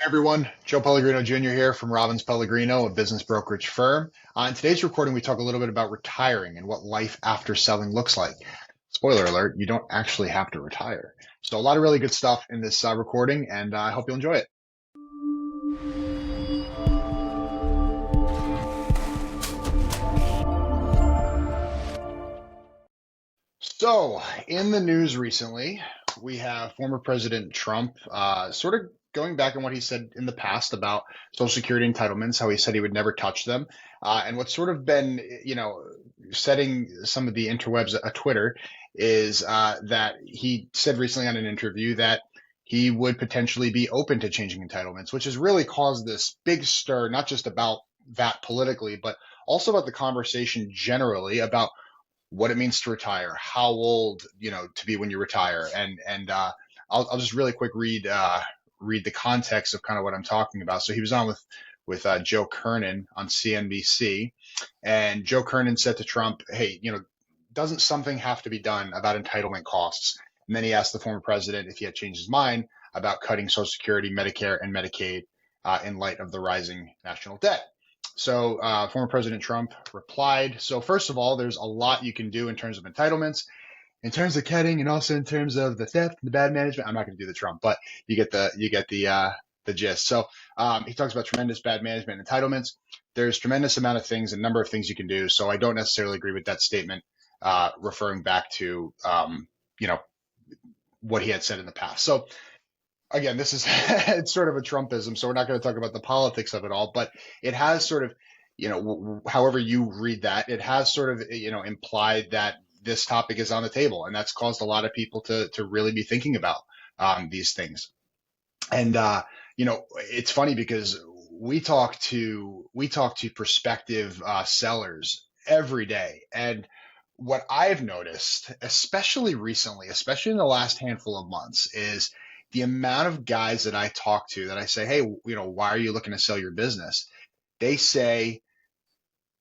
Hey everyone, Joe Pellegrino Jr. here from Robbins Pellegrino, a business brokerage firm. In today's recording, we talk a little bit about retiring and what life after selling looks like. Spoiler alert, you don't actually have to retire. So a lot of really good stuff in this recording, and I hope you'll enjoy it. So, in the news recently, we have former President Trump sort of going back on what he said in the past about Social Security entitlements, how he said he would never touch them. And what's sort of been, setting some of the interwebs a Twitter is that he said recently on an interview that he would potentially be open to changing entitlements, which has really caused this big stir, not just about that politically, but also about the conversation generally about what it means to retire, how old, to be when you retire. And I'll just really quick read the context of kind of what I'm talking about. So he was on with Joe Kernan on CNBC, and Joe Kernan said to Trump, "Hey, doesn't something have to be done about entitlement costs?" And then he asked the former president if he had changed his mind about cutting Social Security, Medicare, and Medicaid in light of the rising national debt. So former President Trump replied, so first of all, there's a lot you can do in terms of entitlements, in terms of cutting, and also in terms of the theft, the bad management. I'm not going to do the Trump, but you get the gist. So he talks about tremendous bad management and entitlements. There's tremendous amount of things, a number of things you can do. So I don't necessarily agree with that statement, referring back to what he had said in the past. So again, this is it's sort of a Trumpism, so we're not going to talk about the politics of it all, but it has sort of, however you read that, it has sort of, implied that this topic is on the table, and that's caused a lot of people to really be thinking about these things. And it's funny because we talk to prospective sellers every day, and what I've noticed, especially recently, especially in the last handful of months, is the amount of guys that I talk to that I say, hey, why are you looking to sell your business? They say,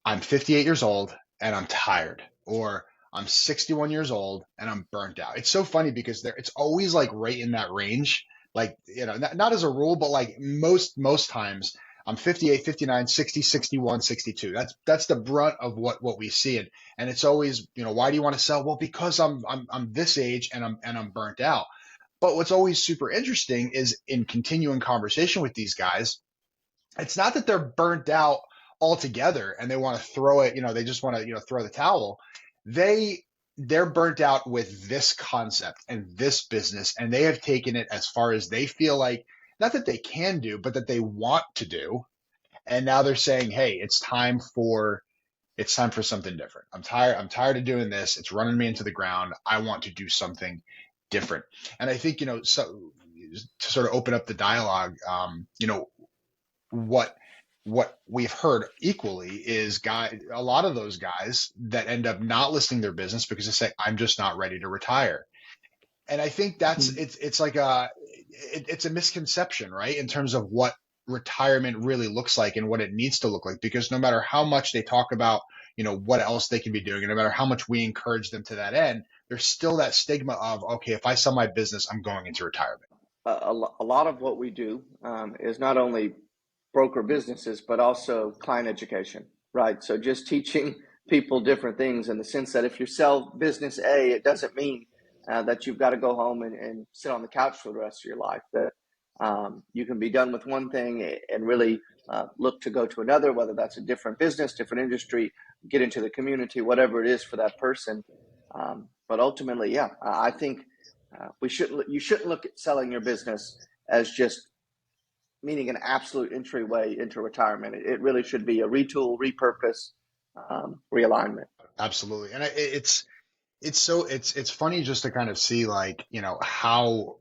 I'm 58 years old and I'm tired, or I'm 61 years old and I'm burnt out. It's so funny because it's always like right in that range. Like, not as a rule, but like most times I'm 58, 59, 60, 61, 62. That's the brunt of what we see. And it's always, why do you want to sell? Well, because I'm this age and I'm burnt out. But what's always super interesting is in continuing conversation with these guys, it's not that they're burnt out altogether and they want to throw it, they just want to, throw the towel. They they're burnt out with this concept and this business, and they have taken it as far as they feel like, not that they can do, but that they want to do. And now they're saying, hey, it's time for something different. I'm tired of doing this. It's running me into the ground. I want to do something different. And I think, so to sort of open up the dialogue, what we've heard equally is a lot of those guys that end up not listing their business because they say, I'm just not ready to retire. And I think that's Mhm. it's like it's a misconception, right? In terms of what retirement really looks like and what it needs to look like, because no matter how much they talk about, what else they can be doing, and no matter how much we encourage them to that end, there's still that stigma of, okay, if I sell my business, I'm going into retirement. A lot of what we do is not only broker businesses, but also client education, right? So just teaching people different things in the sense that if you sell business A, it doesn't mean that you've got to go home and sit on the couch for the rest of your life. That you can be done with one thing and really look to go to another, whether that's a different business, different industry, get into the community, whatever it is for that person. But ultimately, yeah, I think you shouldn't look at selling your business as just meaning an absolute entryway into retirement. It really should be a retool, repurpose, realignment. Absolutely. And it's funny just to kind of see, like, how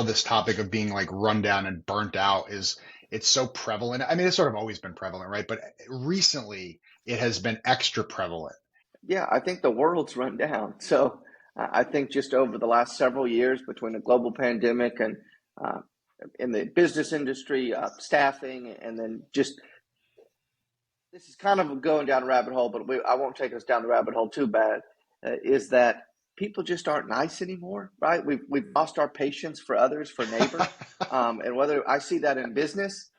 this topic of being like run down and burnt out it's so prevalent. I mean, it's sort of always been prevalent, right? But recently it has been extra prevalent. Yeah, I think the world's run down. So I think just over the last several years, between a global pandemic and uh, in the business industry, staffing, and then just this is kind of going down a rabbit hole, but I won't take us down the rabbit hole too bad. Is that people just aren't nice anymore, right? We've lost our patience for others, for neighbor, and whether I see that in business,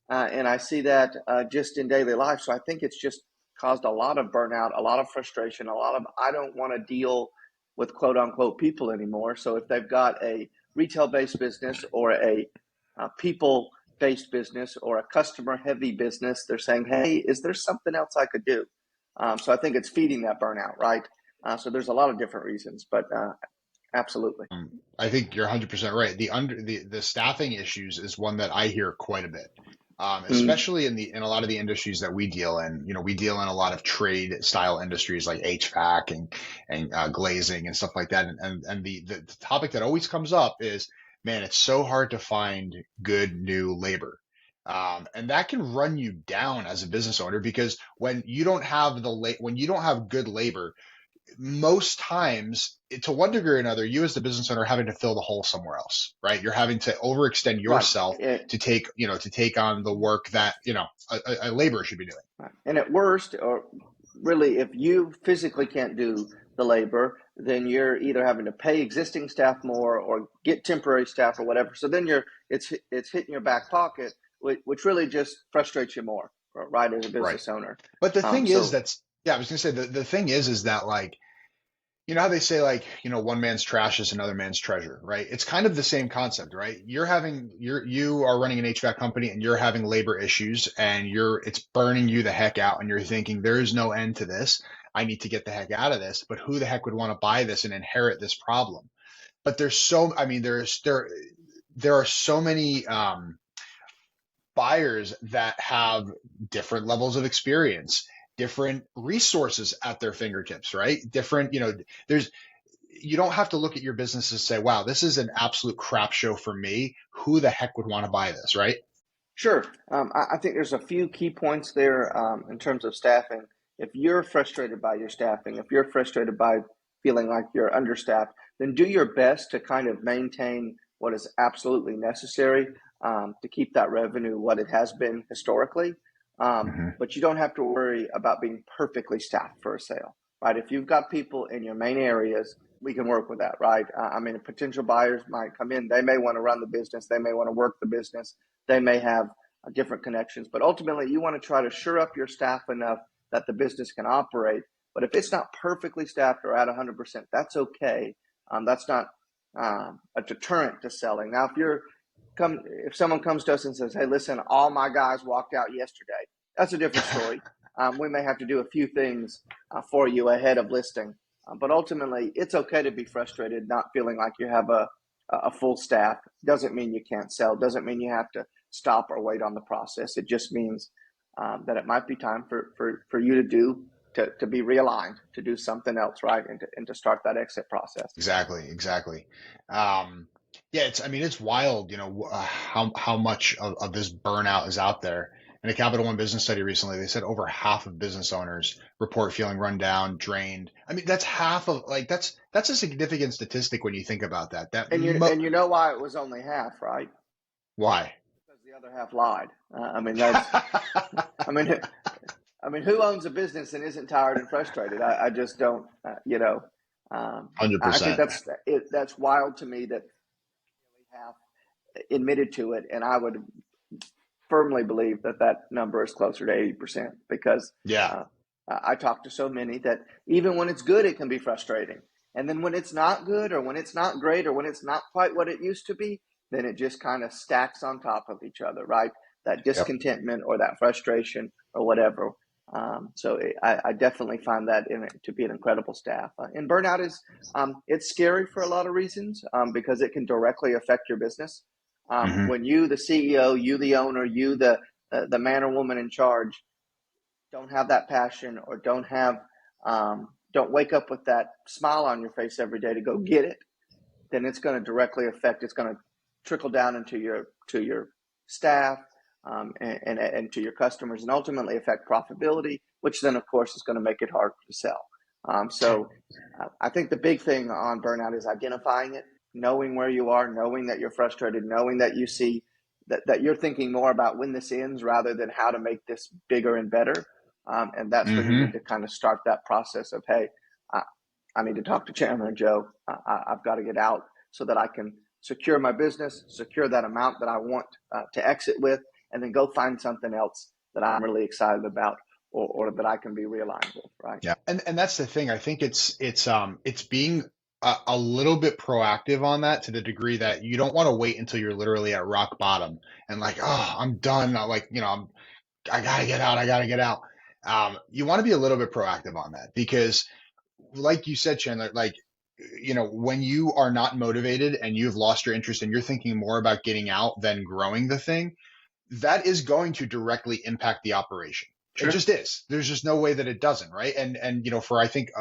and I see that just in daily life. So I think it's just caused a lot of burnout, a lot of frustration, a lot of I don't want to deal with quote unquote people anymore. So if they've got a retail based business or a people based business or a customer heavy business, they're saying, hey, is there something else I could do? So I think it's feeding that burnout, right? So there's a lot of different reasons, but absolutely. I think you're 100% right. The staffing issues is one that I hear quite a bit, Mm, especially in a lot of the industries that we deal in. You know, we deal in a lot of trade style industries like HVAC and glazing and stuff like that. And the topic that always comes up is, man, it's so hard to find good new labor. And that can run you down as a business owner because when you don't have good labor, most times, to one degree or another, you as the business owner are having to fill the hole somewhere else, right? You're having to overextend right. yourself to take on the work that, a laborer should be doing. Right. And at worst, or really, if you physically can't do the labor, then you're either having to pay existing staff more or get temporary staff or whatever. So then it's hitting your back pocket, which really just frustrates you more, right, as a Right. business owner. But the thing is So that's yeah, I was gonna say the thing is that like, you know how they say like, one man's trash is another man's treasure, right? It's kind of the same concept, right? You are running an HVAC company and you're having labor issues and it's burning you the heck out and you're thinking there is no end to this. I need to get the heck out of this, but who the heck would want to buy this and inherit this problem? But I mean, there are so many buyers that have different levels of experience, different resources at their fingertips, right? Different, there's you don't have to look at your business and say, wow, this is an absolute crap show for me. Who the heck would want to buy this, right? sure. I think there's a few key points there in terms of staffing. If you're frustrated by your staffing, if you're frustrated by feeling like you're understaffed, then do your best to kind of maintain what is absolutely necessary to keep that revenue what it has been historically. Mm-hmm. But you don't have to worry about being perfectly staffed for a sale, right? If you've got people in your main areas, we can work with that, right? I mean, potential buyers might come in. They may want to run the business. They may want to work the business. They may have different connections, but ultimately you want to try to shore up your staff enough that the business can operate. But if it's not perfectly staffed or at 100%, that's okay. That's not a deterrent to selling. Now, if someone comes to us and says, "Hey, listen, all my guys walked out yesterday," that's a different story. We may have to do a few things for you ahead of listing, but ultimately, it's okay to be frustrated, not feeling like you have a full staff. Doesn't mean you can't sell. Doesn't mean you have to stop or wait on the process. It just means that it might be time for you to be realigned, to do something else, right, and to start that exit process. Exactly. Yeah, I mean, it's wild, how much of this burnout is out there. In a Capital One business study recently, they said over half of business owners report feeling run down, drained. I mean, that's half of like that's a significant statistic when you think about that. And you know why it was only half, right? Why? Because the other half lied. I mean, I mean, I mean, who owns a business and isn't tired and frustrated? I just don't, I think 100%. that's wild to me that really have admitted to it, and I would firmly believe that number is closer to 80% because Yeah. uh, I talk to so many that even when it's good, it can be frustrating, and then when it's not good, or when it's not great, or when it's not quite what it used to be, then it just kind of stacks on top of each other, right? That Yep. discontentment or that frustration or whatever. I definitely find that to be an incredible staff. And burnout is it's scary for a lot of reasons because it can directly affect your business. Hmm. When you, the CEO, you, the owner, you, the man or woman in charge, don't have that passion or don't wake up with that smile on your face every day to go get it, then it's going to directly affect. It's going to trickle down into your staff and to your customers, and ultimately affect profitability, which then, of course, is going to make it hard to sell. I think the big thing on burnout is identifying it, knowing where you are, knowing that you're frustrated, knowing that you see that you're thinking more about when this ends rather than how to make this bigger and better. And that's when you Hmm. need to kind of start that process of, hey, I need to talk to Chandler and Joe. I've got to get out so that I can secure my business, secure that amount that I want to exit with, and then go find something else that I'm really excited about, or that I can be realigned with, right? Yeah. And that's the thing. I think it's being a little bit proactive on that, to the degree that you don't want to wait until you're literally at rock bottom and like, oh, I'm done. I gotta get out. I gotta get out. You want to be a little bit proactive on that, because like you said, Chandler, like, when you are not motivated and you've lost your interest and you're thinking more about getting out than growing the thing, that is going to directly impact the operation. It Sure. just is. There's just no way that it doesn't, right? And for, I think,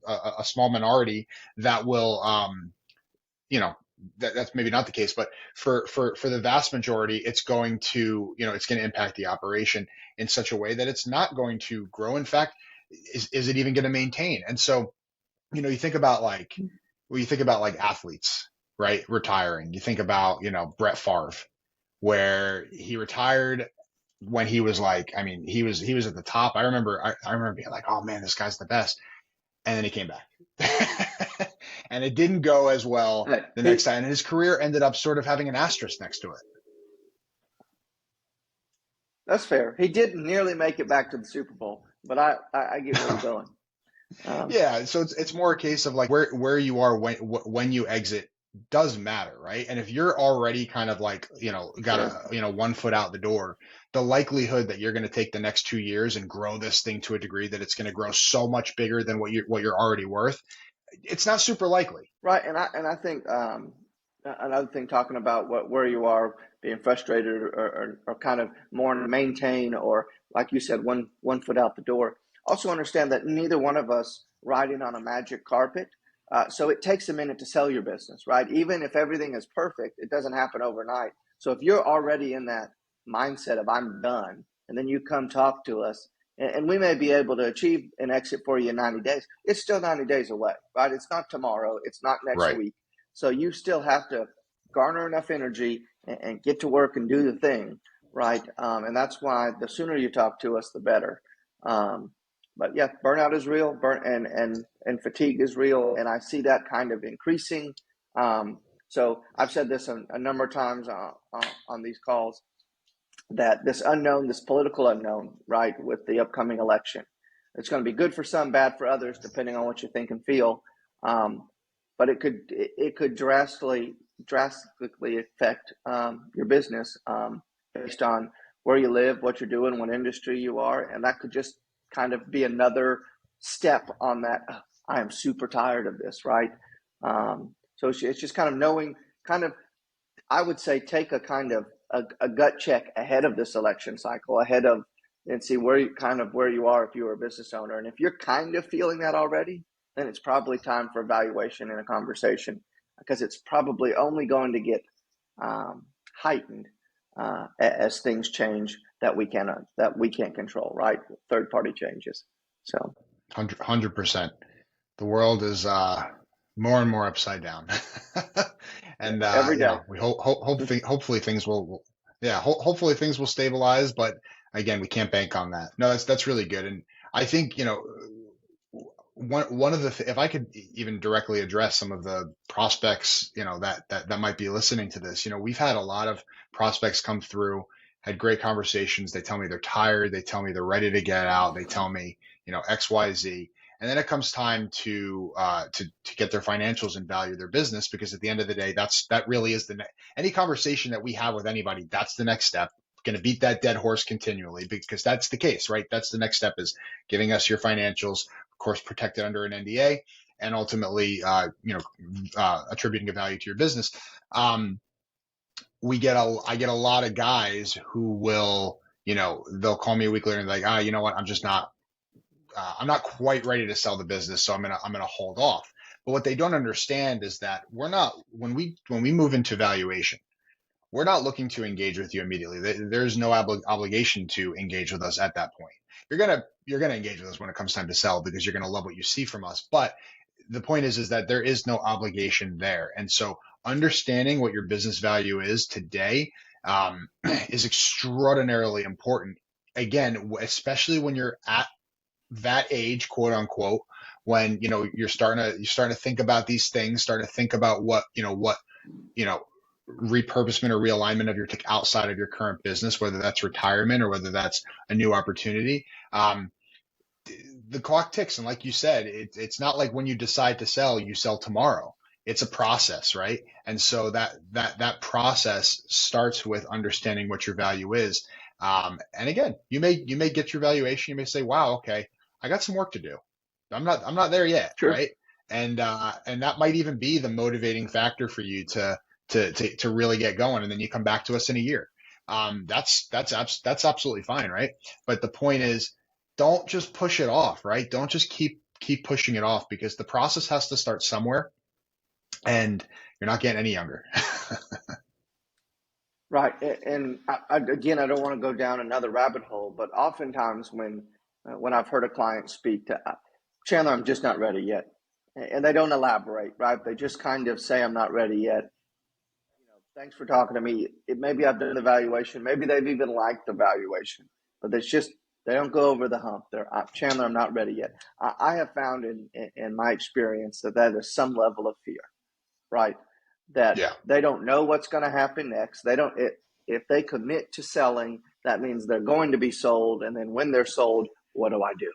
a small minority that will, you know, that's maybe not the case, but for the vast majority, it's going to, it's going to impact the operation in such a way that it's not going to grow. In fact, is it even going to maintain? And so, you think about like, well, you think about like athletes, right? Retiring. You think about, Brett Favre, where he retired when he was like, I mean, he was at the top. I remember being like, oh man, this guy's the best. And then he came back. And it didn't go as well the next He, time. And his career ended up sort of having an asterisk next to it. that's fair. He didn't nearly make it back to the Super Bowl, but I get where you're going. Um, Yeah, so it's more a case of like where you are when you exit does matter, right? And if you're already kind of like, got sure. a, 1 foot out the door, the likelihood that you're going to take the next 2 years and grow this thing to a degree that it's going to grow so much bigger than what you're already worth, it's not super likely. Right, and I think another thing, talking about where you are, being frustrated, or kind of more maintain, or like you said, one foot out the door. Also understand that neither one of us riding on a magic carpet. So it takes a minute to sell your business, right? Even if everything is perfect, it doesn't happen overnight. So if you're already in that mindset of I'm done, and then you come talk to us, and we may be able to achieve an exit for you in 90 days, it's still 90 days away, right? It's not tomorrow, it's not next Right. week. So you still have to garner enough energy and get to work and do the thing, right? And that's why the sooner you talk to us, the better. Um, but yeah, burnout is real, and fatigue is real, and I see that kind of increasing. So I've said this a number of times on these calls, that this unknown, this political unknown, right, with the upcoming election, it's going to be good for some, bad for others, depending on what you think and feel. Um, but it could drastically affect your business, based on where you live, what you're doing, what industry you are, and that could just kind of be another step on that. I am super tired of this, right? So it's just kind of knowing, kind of, I would say, take a kind of a gut check ahead of this election cycle, ahead of, and see where you are if you are a business owner. And if you're kind of feeling that already, then it's probably time for evaluation and a conversation, because it's probably only going to get heightened as things change that we can't control, right? Third party changes. So 100%. The world is more and more upside down. And every day. we hopefully things yeah, hopefully things will stabilize, but again, we can't bank on that. No, that's really good. And I think, one of if I could even directly address some of the prospects, that might be listening to this, we've had a lot of prospects come through, had great conversations. They tell me they're tired. They tell me they're ready to get out. They tell me, X, Y, Z. And then it comes time to get their financials and value their business, because at the end of the day, that really is any conversation that we have with anybody. That's the next step. Going to beat that dead horse continually, because that's the case, right? That's the next step, is giving us your financials, of course, protected under an NDA, and ultimately, attributing a value to your business. I get a lot of guys who will, they'll call me a week later and like, you know what, I'm not quite ready to sell the business, so I'm gonna hold off. But what they don't understand is that we're not when we move into valuation, we're not looking to engage with you immediately. There's no obligation to engage with us at that point. You're gonna engage with us when it comes time to sell, because you're gonna love what you see from us. But the point is that there is no obligation there, and so understanding what your business value is today, is extraordinarily important. Again, especially when you're at that age, quote unquote, when, you're starting to think about these things, starting to think about what, you know, repurposement or realignment of your tech outside of your current business, whether that's retirement or whether that's a new opportunity. The clock ticks. And like you said, it's not like when you decide to sell, you sell tomorrow. It's a process, right? And so that process starts with understanding what your value is. And again, you may get your valuation. You may say, wow, okay, I got some work to do. I'm not there yet, Sure. right? And that might even be the motivating factor for you to really get going. And then you come back to us in a year. That's absolutely fine, right? But the point is, don't just push it off, right? Don't just keep pushing it off, because the process has to start somewhere, and you're not getting any younger. Right. And again, I don't want to go down another rabbit hole, but oftentimes when I've heard a client speak to Chandler, I'm just not ready yet, and they don't elaborate, right? They just kind of say, I'm not ready yet. Thanks for talking to me. Maybe I've done the valuation. Maybe they've even liked the valuation, but it's just they don't go over the hump. They're Chandler, I'm not ready yet. I have found in my experience that is some level of fear, right? That Yeah. they don't know what's going to happen next. They don't. If they commit to selling, that means they're going to be sold, and then when they're sold, what do I do,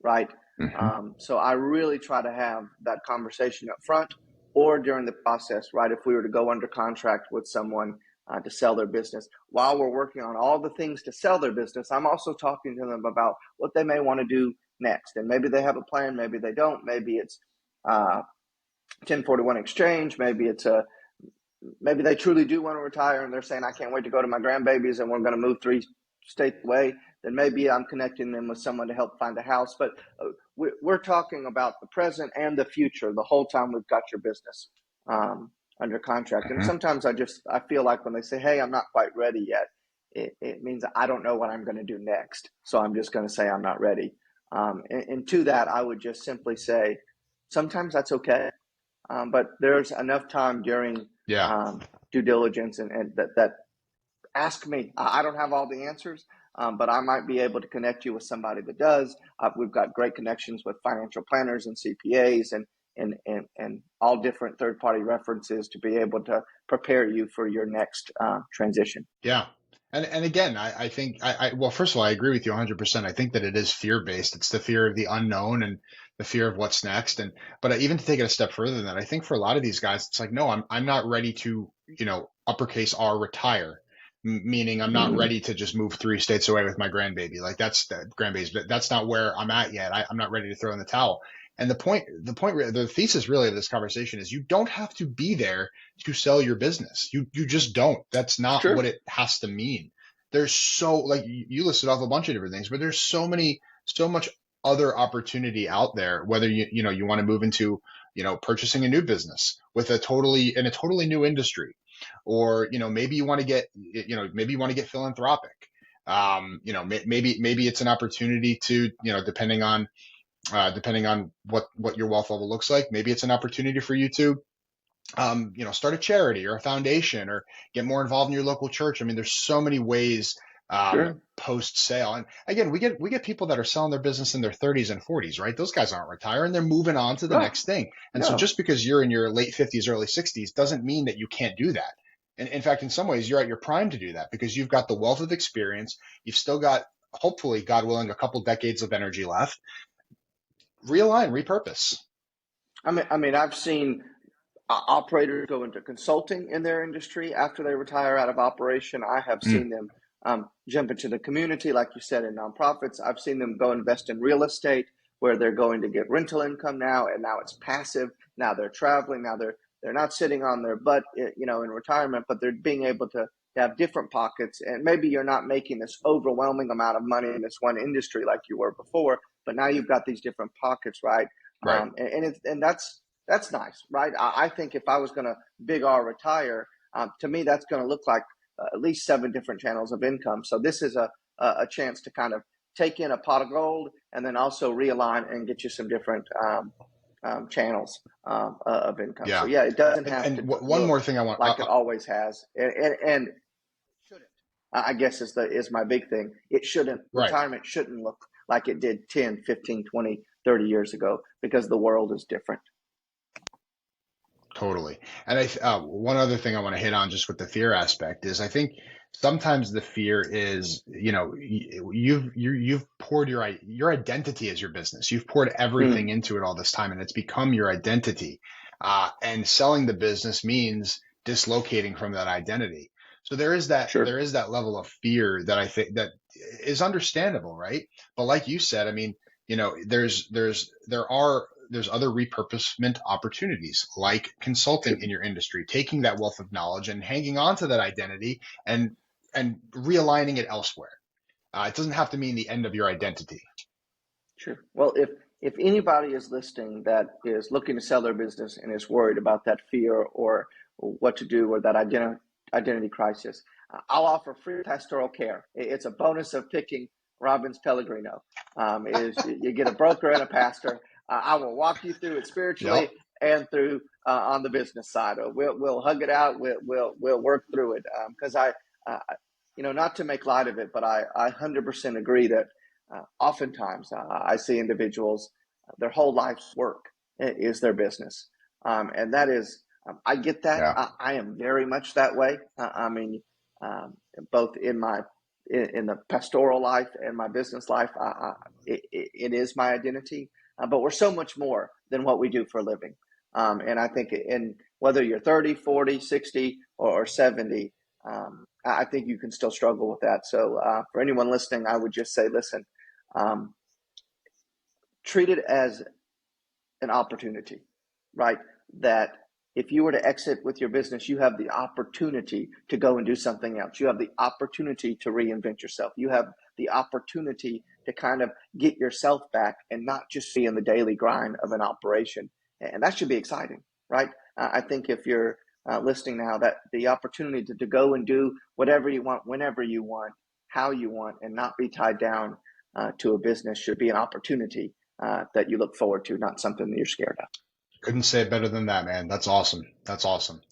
right? Hmm. So I really try to have that conversation up front or during the process, right? If we were to go under contract with someone to sell their business, while we're working on all the things to sell their business, I'm also talking to them about what they may want to do next. And maybe they have a plan, maybe they don't. Maybe it's 1041 exchange, maybe they truly do want to retire and they're saying, I can't wait to go to my grandbabies and we're going to move 3 states away. Then maybe I'm connecting them with someone to help find a house. But we're talking about the present and the future the whole time we've got your business under contract. And Hmm. sometimes I feel like when they say, hey, I'm not quite ready yet, it means I don't know what I'm going to do next. So I'm just going to say I'm not ready. And to that, I would just simply say, sometimes that's okay. But there's enough time during Yeah. um, due diligence and that ask me. I don't have all the answers, but I might be able to connect you with somebody that does. We've got great connections with financial planners and CPAs and all different third party references to be able to prepare you for your next transition. Yeah. And again, I think well, first of all, I agree with you 100%. I think that it is fear based. It's the fear of the unknown and the fear of what's next. But even to take it a step further than that, I think for a lot of these guys, it's like, no, I'm not ready to, uppercase R, retire, meaning I'm not ready to just move 3 states away with my grandbaby. Like that's the grandbabies, but that's not where I'm at yet. I'm not ready to throw in the towel. And the thesis really of this conversation is you don't have to be there to sell your business. You just don't. That's not what Sure. it has to mean. There's like you listed off a bunch of different things, but there's so much other opportunity out there, whether you want to move into, purchasing a new business with in a totally new industry, or, maybe you want to get philanthropic. Maybe it's an opportunity to, depending on what your wealth level looks like, maybe it's an opportunity for you to, start a charity or a foundation or get more involved in your local church. I mean, there's so many ways Sure. post sale. And again, we get people that are selling their business in their 30s and 40s, right? Those guys aren't retiring; they're moving on to the Right. next thing. And so, No. just because you're in your late 50s, early 60s, doesn't mean that you can't do that. And in fact, in some ways, you're at your prime to do that because you've got the wealth of experience. You've still got, hopefully, God willing, a couple decades of energy left. Realign, repurpose. I mean, I've seen operators go into consulting in their industry after they retire out of operation. I have Mm, seen them jump into the community, like you said, in nonprofits. I've seen them go invest in real estate where they're going to get rental income now, and now it's passive. Now they're traveling. Now they're not sitting on their butt, in retirement, but they're being able to have different pockets. And maybe you're not making this overwhelming amount of money in this one industry like you were before, but now you've got these different pockets, right? right. And that's nice, right? I think if I was going to big R retire, to me that's going to look like at least 7 different channels of income. So this is a chance to kind of take in a pot of gold and then also realign and get you some different channels of income. So Yeah. yeah, it doesn't have And to one look more thing I want. like it always has, and shouldn't. I guess is my big thing. It shouldn't Right. retirement shouldn't look like it did 10, 15, 20 30 years ago because the world is different. Totally. And one other thing I want to hit on just with the fear aspect is I think sometimes the fear is, you've poured your identity as your business. You've poured everything Mm, into it all this time and it's become your identity. And selling the business means dislocating from that identity. So sure. there is that level of fear that I think that is understandable, right? But like you said, I mean, there's other repurposement opportunities like consulting in your industry, taking that wealth of knowledge and hanging on to that identity and realigning it elsewhere. It doesn't have to mean the end of your identity. Sure. Well, if anybody is listening that is looking to sell their business and is worried about that fear or what to do or that identity crisis, I'll offer free pastoral care. It's a bonus of picking Robbins Pellegrino. Is you get a broker and a pastor. I will walk you through it Yep. spiritually and through on the business side. We'll hug it out. We'll work through it because not to make light of it, but I 100% agree that oftentimes, I see individuals, their whole life's work is their business. And that is, I get that. Yeah. I am very much that way. I mean, um, both in the pastoral life and my business life, it is my identity. But we're so much more than what we do for a living. And I think in whether you're 30, 40, 60, or 70, I think you can still struggle with that. So for anyone listening, I would just say, listen, um, treat it as an opportunity, right? That if you were to exit with your business, you have the opportunity to go and do something else. You have the opportunity to reinvent yourself. You have the opportunity to kind of get yourself back and not just be in the daily grind of an operation. And that should be exciting, right? I think if you're listening now, that the opportunity to go and do whatever you want, whenever you want, how you want, and not be tied down to a business should be an opportunity that you look forward to, not something that you're scared of. Couldn't say it better than that, man. That's awesome. That's awesome.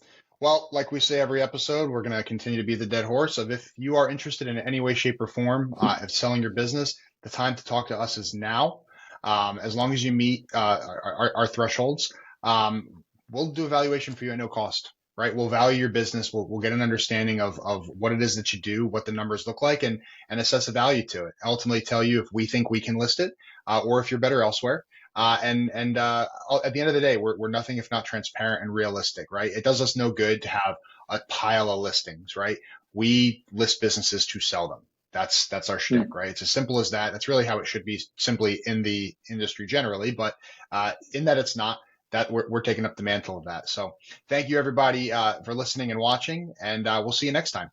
Well, like we say every episode, we're going to continue to be the dead horse of if you are interested in any way, shape, or form of selling your business, the time to talk to us is now. As long as you meet our thresholds, we'll do a valuation for you at no cost, right? We'll value your business. We'll get an understanding of what it is that you do, what the numbers look like, and assess a value to it. Ultimately, tell you if we think we can list it or if you're better elsewhere. At the end of the day, we're nothing if not transparent and realistic, right? It does us no good to have a pile of listings, right? We list businesses to sell them. That's our shtick, Mm. right? It's as simple as that. That's really how it should be simply in the industry generally, but in that it's not, that we're taking up the mantle of that. So thank you everybody for listening and watching, and we'll see you next time.